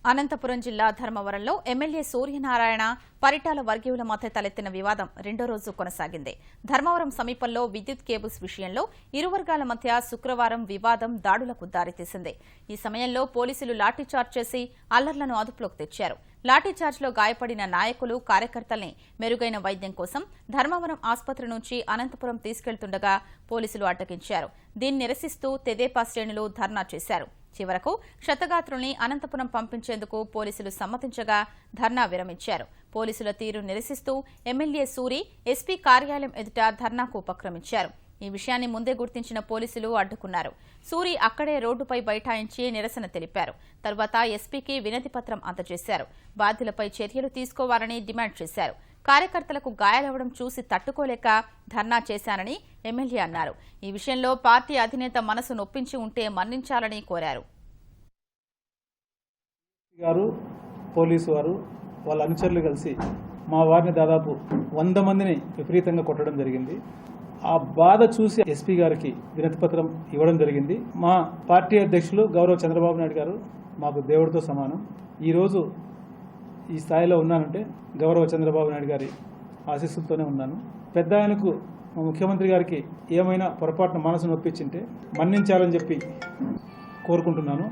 అనంతపురం జిల్లా ధర్మవరంలో ఎమ్మెల్యే సూర్యనారాయణ పరిటాల వర్గీయుల మధ్య తలెత్తిన వివాదం రెండో రోజు కొనసాగింది. ధర్మవరం సమీపంలో విద్యుత్ కేబుల్స్ విషయంలో ఇరు వర్గాల మధ్య శుక్రవారం వివాదం దాడులకు దారితీసింది. ఈ సమయంలో పోలీసులు లాఠీచార్జ్ చేసి అల్లర్లను అదుపులోకి తెచ్చారు. లాఠీచార్జ్లో గాయపడిన నాయకులు, కార్యకర్తల్ని మెరుగైన వైద్యం కోసం ధర్మవరం ఆసుపత్రి నుంచి అనంతపురం తీసుకెళ్తుండగా పోలీసులు అడ్డగించారు. దీన్ని నిరసిస్తూ తెదేపా శ్రేణులు ధర్నా చేశారు. చివరకు క్షతగాత్రుల్ని అనంతపురం పంపించేందుకు పోలీసులు సమ్మతించగా ధర్నా విరమించారు. పోలీసుల తీరు నిరసిస్తూ ఎమ్మెల్యే సూరి ఎస్పీ కార్యాలయం ఎదుట ధర్నాకు ఉపక్రమించారు. ఈ విషయాన్ని ముందే గుర్తించిన పోలీసులు అడ్డుకున్నారు. సూరి అక్కడే రోడ్డుపై బైఠాయించి నిరసన తెలిపారు. తర్వాత ఎస్పీకి వినతి పత్రం అందజేశారు. బాధ్యులపై చర్యలు తీసుకోవాలని డిమాండ్ చేశారు. కార్యకర్తలకు గాయాలవడం చూసి తట్టుకోలేక ధర్నా చేశానని ఎమ్మెల్యే అన్నారు. ఈ విషయంలో పార్టీ అధినేత మనసు నొప్పించి ఉంటే మన్నించాలని కోరారు. పోలీసు వారు వాళ్ళ అనుచరులు కలిసి మా వారిని దాదాపు 100 మందిని విపరీతంగా కొట్టడం జరిగింది. ఆ బాధ చూసి ఎస్పీ గారికి వినతి పత్రం ఇవ్వడం జరిగింది. మా పార్టీ అధ్యక్షులు గౌరవ చంద్రబాబు నాయుడు గారు మాకు దేవుడితో సమానం. ఈరోజు ఈ స్థాయిలో ఉన్నానంటే గౌరవ చంద్రబాబు నాయుడు గారి ఆశీస్సులతోనే ఉన్నాను. పెద్ద ఆయనకు మా ముఖ్యమంత్రి గారికి ఏమైనా పొరపాటున మనసు నొప్పించింటే మన్నించాలని చెప్పి కోరుకుంటున్నాను.